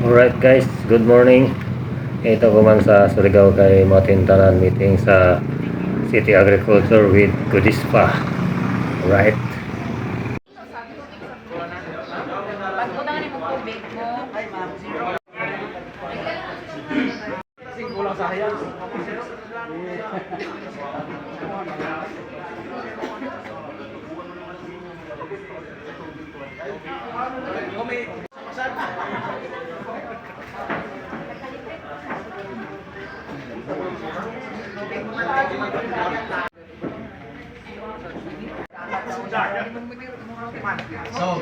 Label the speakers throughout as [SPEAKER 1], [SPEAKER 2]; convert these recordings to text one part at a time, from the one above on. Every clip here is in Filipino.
[SPEAKER 1] Alright guys, good morning. Ito ko man sa Surigao kay Matintanan meeting sa City Agriculture with Kudispa. Alright.
[SPEAKER 2] Pagkutangan mo tubig mo. Ay, ma'am.
[SPEAKER 3] Kulang sa hayang.
[SPEAKER 4] So,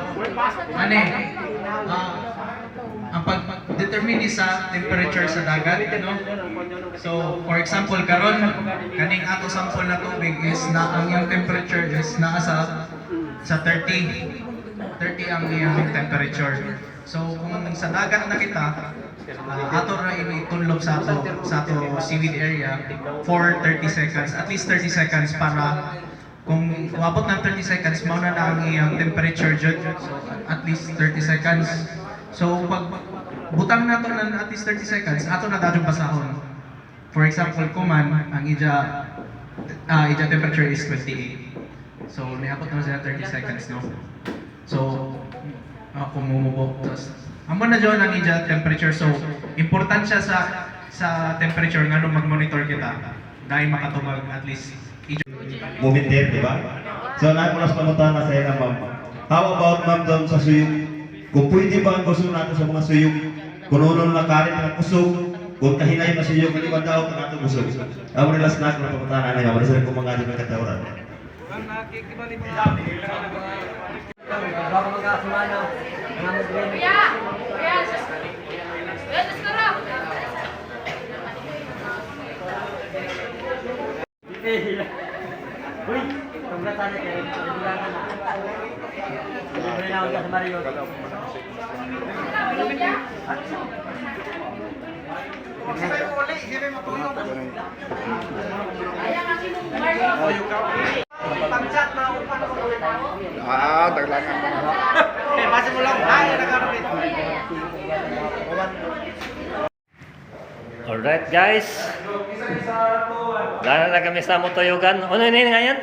[SPEAKER 4] ang pag-determine sa temperature sa dagat, no? So, for example, karon kaning ato sample na tubig is na ang iyang temperature is naa sa 30 ang iyang temperature. So, kung sa dagat na kita, ato ra itunlob sa ato seaweed area for 30 seconds, at least 30 seconds para kung umabot ng 30 seconds, mauna na ang iyang temperature dyan. So, at least 30 seconds. So, pag butang na to ng at least 30 seconds, ato na dadong basahon. For example, kuman, ang ija temperature is 28. So, niabot naman sila 30 seconds, no? So, kung mumubo. Amo na dyan ang ija temperature. So, important siya sa temperature nga nung mag-monitor kita. Dahil makatubag at least
[SPEAKER 5] moving there, di ba? So, nakulas panutan na sa ilang ma'am. How about ma'am doon sa suyog? Kung pwede ba ang gusto natin sa mga suyog? Kung ano na karit ng kusog, kung kahinay na suyog, hindi ba daw kung natin kusog? Ang relas na kung panutan na ngayon, wala sila kung mga ng katawran.
[SPEAKER 3] Bago magkasumano, mga mag-green.
[SPEAKER 2] Let's go now.
[SPEAKER 3] Uy, congrats kayo. Nagulatan na. Libre na ako sa Mario. Pag-chat na ako paano ko ulit ako?
[SPEAKER 6] Taglangan mo.
[SPEAKER 3] Pasa mo lang. Ay, nakarapit.
[SPEAKER 1] Alright guys. Dala na kami sa Motoyogan. Ano yun ngayon?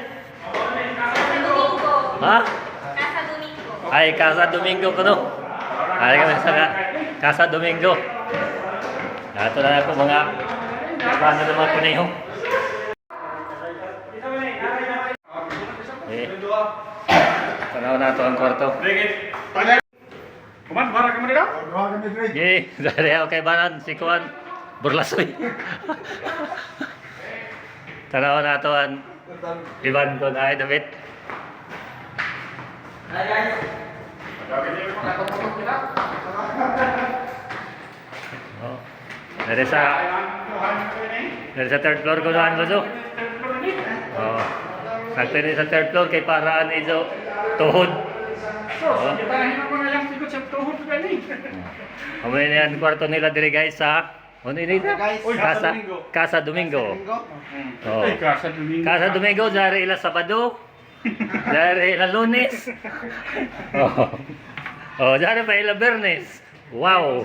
[SPEAKER 1] Ha?
[SPEAKER 2] Casa Domingo.
[SPEAKER 1] Ay, Casa Domingo ko no. Ay kami sa Casa Domingo. Ito na ako mga paano na mga kuneho. Tanaw na ito ang kwarto.
[SPEAKER 6] Kuman, bara ka mo nila?
[SPEAKER 1] Dari ako kay Banan, si Kuan, Burlasoy. Tanaw na ito ang Ivan ko na ay David. Oh. Dari sa third floor ko na ano so. Oh. Sakto ni sa third floor kay paraan iso tuhod. Oh. Kamay na yan kwarto nila dire guys sa ano ini? Casa Domingo. Oh. Casa Domingo dari ila Sabado. Dari ila Lunes. Oh. Oh, dari pa ila Bernes. Wow.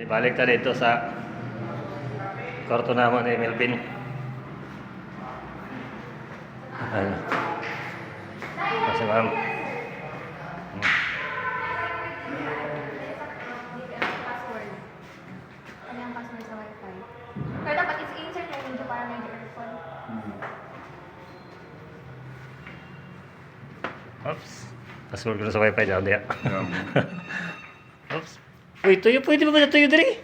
[SPEAKER 1] Balik tayo dito sa kwarto naman ni Melvin. Ano? Kasi ma'am.
[SPEAKER 2] Password. Ano yung password sa Wi-Fi? Pero dapat is-insert yung video para may earphone.
[SPEAKER 1] Oops. Password ko na sa wifi dyan. Diya. Oops. Uy, tuyo. Pwede ba ba na tuyo diri?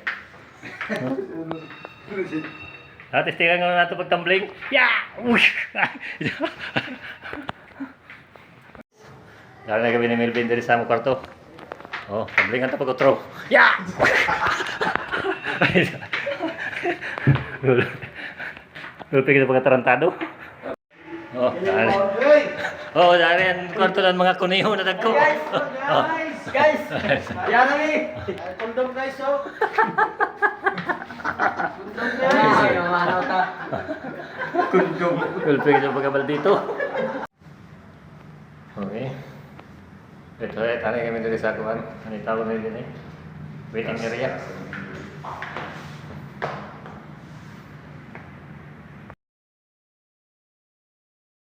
[SPEAKER 1] Atis tingnan nga natin pagtumbling. Yeah! Ush! Dahil na kami ni Melvin diri sa among kwarto. Oh, tumbling ang pag-utro. Yeah! Lupig na pagkatarantado. Oh, dahil. Oh, dahil yan kwarto ng mga kuneho na dagko. Oh.
[SPEAKER 3] Guys! Yan na ni! Kondom guys, oh! Ay, namanaw ta.
[SPEAKER 1] Lupig na pagkabal dito. Okay. Ito ay tanay kami diri sa kuan. Ano tawag na din eh? Waiting area.